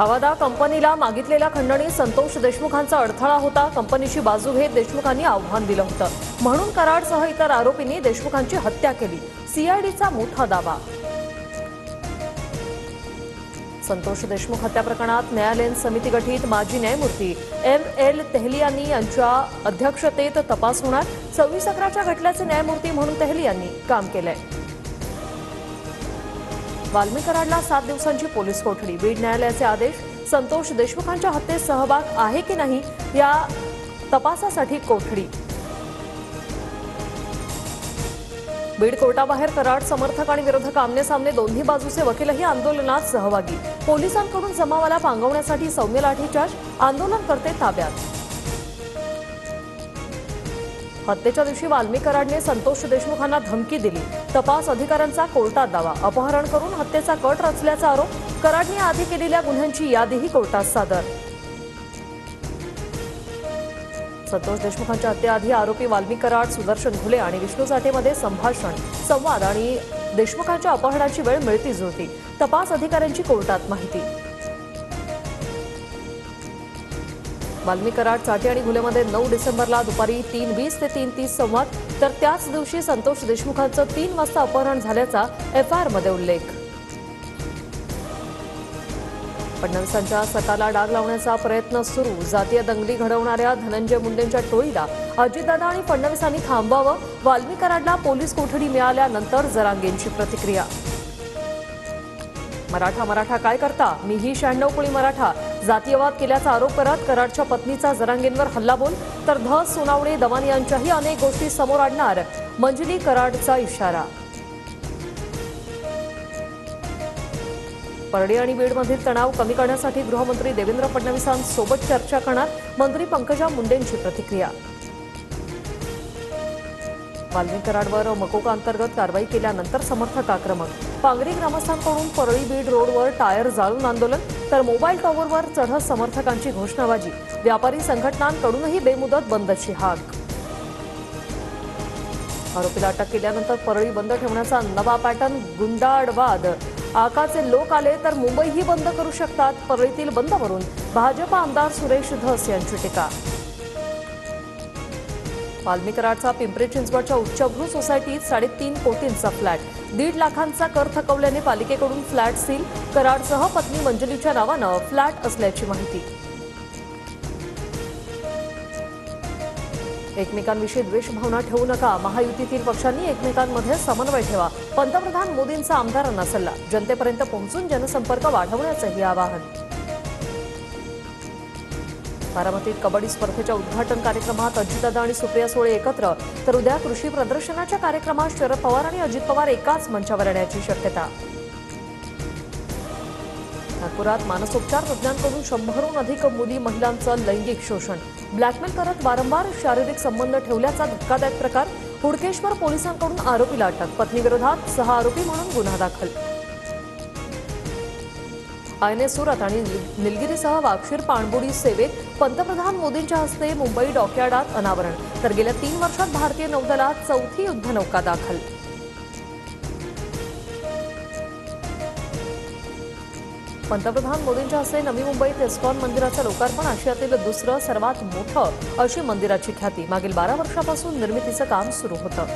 अवादा कंपनीला मागितलेल्या खंडणी संतोष देशमुखांचा अडथळा होता। कंपनीची बाजू घेत देशमुखांनी आव्हान दिलं होतं, म्हणून कराडसह इतर आरोपींनी देशमुखांची हत्या केली। सीआयडीचा मोठा दावा। संतोष देशमुख हत्या प्रकरणात न्यायालयीन समिती गठीत। माजी न्यायमूर्ती एम.एल. तेहलियानी यांच्या अध्यक्षतेत तपास होणार। 26/11च्या खटल्याचे न्यायमूर्ती म्हणून तेहलियानी काम केलंय। वाल्मी कराडला 7 दिवसांची पोलीस कोठडी। बीड न्यायालयाचे आदेश। संतोष देशमुखांच्या हत्येत सहभाग आहे की नाही या तपासासाठी कोठडी। बीड कोर्टाबाहेर कराड समर्थक आणि विरोधक आमने-सामने। दोन्ही बाजूचे वकीलही आंदोलनात सहभागी। पोलिसांकडून जमावाला पांगवण्यासाठी सौम्य लाठीचार्ज। आंदोलनकर्ते ताब्यात। हत्येच्या दिवशी वाल्मी कराडने संतोष देशमुखांना धमकी दिली। तपास अधिकाऱ्यांचा कोर्टात दावा। अपहरण करून हत्येचा कट रचल्याचा आरोप। कराडने आधी केलेल्या गुन्ह्यांची यादीही कोर्टात सादर। संतोष देशमुखांच्या हत्येआधी आरोपी वाल्मी कराड, सुदर्शन घुले आणि विष्णू साठेमध्ये संवाद आणि देशमुखांच्या अपहरणाची वेळ मिळती जुळती। तपास अधिकाऱ्यांची कोर्टात माहिती। वाल्मी कराड, चाटे आणि घुलेमध्ये 9 डिसेंबरला दुपारी 3:20 ते 3:30 संवाद, तर त्याच दिवशी संतोष देशमुखांचं 3 वाजता अपहरण झाल्याचा एफआयआरमध्ये उल्लेख। फडणवीसांच्या सरकारला डाग लावण्याचा प्रयत्न सुरू। जातीय दंगली घडवणाऱ्या धनंजय मुंडेंच्या टोळीला अजितदादा आणि फडणवीसांनी थांबवावं। वाल्मी कराडला पोलीस कोठडी मिळाल्यानंतर जरांगेंची प्रतिक्रिया। मराठा काय करता? मीही 96 कुळी मराठा। जातीयवाद केल्याचा आरोप करत कराडच्या पत्नीचा जरांगेंवर हल्लाबोल, तर धस, सोनावणे, दमानी यांच्याही अनेक गोष्टी समोर आणणार मंजली कराडचा इशारा। परळी आणि बीडमधील तणाव कमी करण्यासाठी गृहमंत्री देवेंद्र फडणवीसांसोबत चर्चा करणार। मंत्री पंकजा मुंडेंची प्रतिक्रिया। वाल्मी कराडवर मकोका अंतर्गत कारवाई केल्यानंतर समर्थक आक्रमक। पांगरी ग्रामस्थांकडून परळी बीड रोडवर टायर जाळून आंदोलन, तर मोबाईल टॉवरवर चढत समर्थकांची घोषणाबाजी। व्यापारी संघटनांकडूनही बेमुदत बंदची हाक। आरोपीला अटक केल्यानंतर परळी बंद ठेवण्याचा नवा पॅटर्न। गुंडाळवाद आकाचे लोक आले तर मुंबईही बंद करू शकतात। परळीतील बंदवरून भाजपा आमदार सुरेश धस यांची टीका। वाल्मी कराडचा पिंपरी चिंचवडच्या उच्चभ्रू सोसायटीत 3.5 कोटींचा फ्लॅट। 1.5 लाखांचा कर थकवल्याने पालिकेकडून फ्लॅट सील। कराडसह पत्नी मंजलीच्या नावानं फ्लॅट असल्याची माहिती। एकमेकांविषयी द्वेषभावना ठेवू नका। महायुतीतील पक्षांनी एकमेकांमध्ये समन्वय ठेवा। पंतप्रधान मोदींचा आमदारांना सल्ला। जनतेपर्यंत पोहोचून जनसंपर्क वाढवण्याचंही आवाहन। बारामतीत कबड्डी स्पर्धेच्या उद्घाटन कार्यक्रमात अजितदादा आणि सुप्रिया सुळे एकत्र, तर उद्या कृषी प्रदर्शनाच्या कार्यक्रमात शरद पवार आणि अजित पवार एकाच मंचावर येण्याची शक्यता। नागपुरात मानसोपचार तज्ज्ञांकडून 100हून अधिक मुली महिलांचं लैंगिक शोषण। ब्लॅकमेल करत वारंवार शारीरिक संबंध ठेवल्याचा धक्कादायक प्रकार। हुडकेश्वर पोलिसांकडून आरोपीला अटक। पत्नीविरोधात 6 आरोपी म्हणून गुन्हा दाखल। आयएनएस सुरत आणि निलगिरीसह वाक्षीर पाणबुडी सेवेत पंतप्रधान मोदींच्या हस्ते मुंबई डॉकयार्डात अनावरण, तर गेल्या 3 वर्षात भारतीय नौदलात 4थी युद्धनौका दाखल। पंतप्रधान मोदींच्या हस्ते नवी मुंबईत इस्कॉन मंदिराचं लोकार्पण। आशियातील दुसरं सर्वात मोठं अशी मंदिराची ख्याती। मागील 12 वर्षापासून निर्मितीचं काम सुरू होतं।